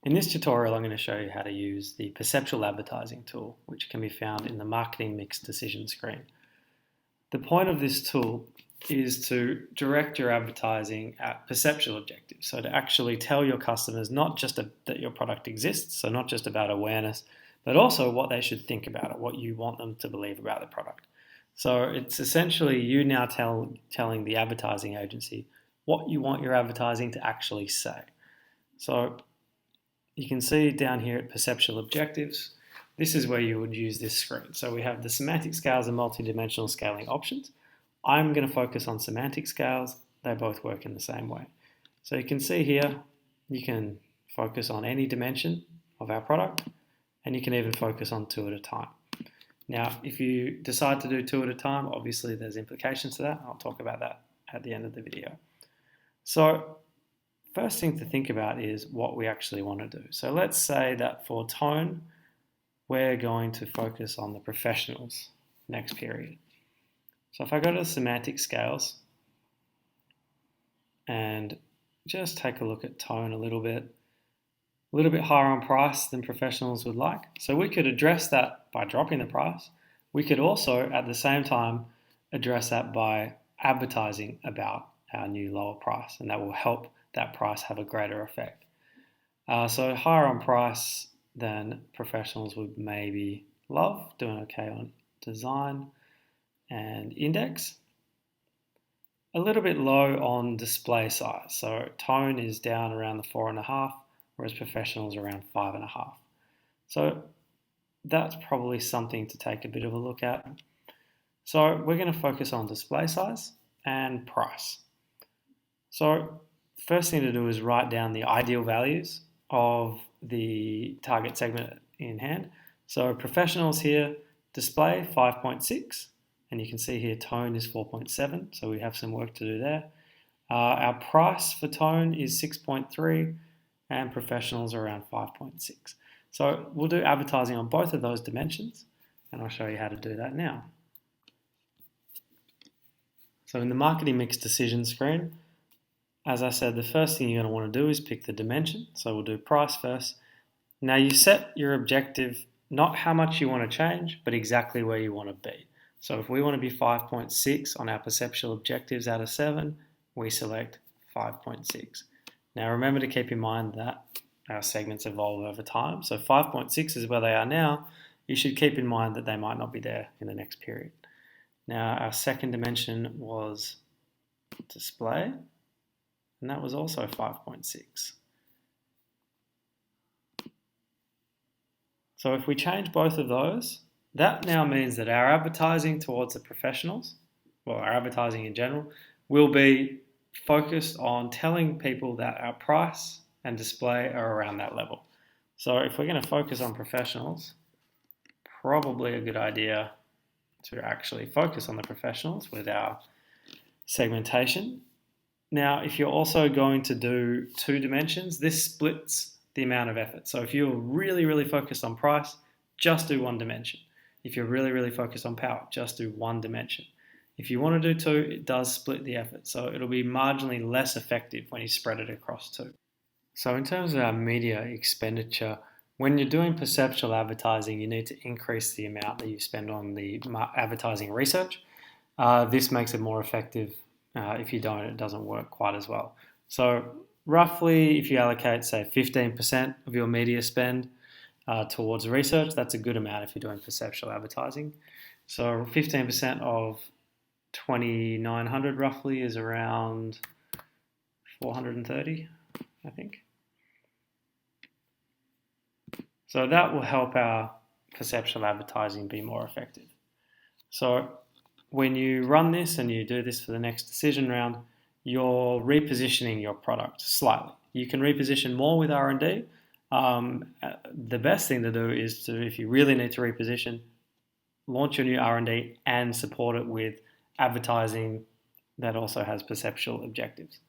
In this tutorial, I'm going to show you how to use the Perceptual advertising tool, which can be found in the Marketing Mix Decision screen. The point of this tool is to direct your advertising at perceptual objectives, so to actually tell your customers not just that your product exists, so not just about awareness, but also what they should think about it, what you want them to believe about the product. So it's essentially you now telling the advertising agency what you want your advertising to actually say. So you can see down here at Perceptual Objectives, this is where you would use this screen. So we have the semantic scales and multidimensional scaling options. I'm going to focus on semantic scales. They both work in the same way. So you can see here, you can focus on any dimension of our product, and you can even focus on 2 at a time. Now, if you decide to do 2 at a time, obviously there's implications to that. I'll talk about that at the end of the video. So first thing to think about is what we actually want to do. So let's say that for tone, we're going to focus on the professionals next period. So if I go to the semantic scales and just take a look at tone a little bit higher on price than professionals would like. So we could address that by dropping the price. We could also at the same time address that by advertising about our new lower price, and that will help that price have a greater effect. So higher on price than professionals would maybe love, doing okay on design and index. A little bit low on display size. So tone is down around the 4.5, whereas professionals are around 5.5. So that's probably something to take a bit of a look at. So we're going to focus on display size and price. So first thing to do is write down the ideal values of the target segment in hand. So professionals here, display 5.6, and you can see here tone is 4.7, so we have some work to do there. Our price for tone is 6.3, and professionals are around 5.6. So we'll do advertising on both of those dimensions, and I'll show you how to do that now. So in the Marketing Mix Decision screen, as I said, the first thing you're going to want to do is pick the dimension. So we'll do price first. Now you set your objective, not how much you want to change, but exactly where you want to be. So if we want to be 5.6 on our perceptual objectives out of 7, we select 5.6. Now remember to keep in mind that our segments evolve over time. So 5.6 is where they are now. You should keep in mind that they might not be there in the next period. Now our second dimension was display, and that was also 5.6. So if we change both of those, that now means that our advertising towards the professionals, well, our advertising in general, will be focused on telling people that our price and display are around that level. So if we're going to focus on professionals, probably a good idea to actually focus on the professionals with our segmentation. Now, if you're also going to do 2 dimensions, this splits the amount of effort. So if you're really focused on price, just do 1 dimension. If you're really focused on power, just do 1 dimension. If you want to do 2, it does split the effort. So it'll be marginally less effective when you spread it across 2. So in terms of our media expenditure, when you're doing perceptual advertising, you need to increase the amount that you spend on the advertising research. This makes it more effective. If you don't, it doesn't work quite as well. So roughly, if you allocate, say, 15% of your media spend towards research, that's a good amount if you're doing perceptual advertising. So 15% of 2,900 roughly is around 430, I think. So that will help our perceptual advertising be more effective. So when you run this and you do this for the next decision round, you're repositioning your product slightly. You can reposition more with R&D. The best thing to do is to, if you really need to reposition, launch your new R&D and support it with advertising that also has perceptual objectives.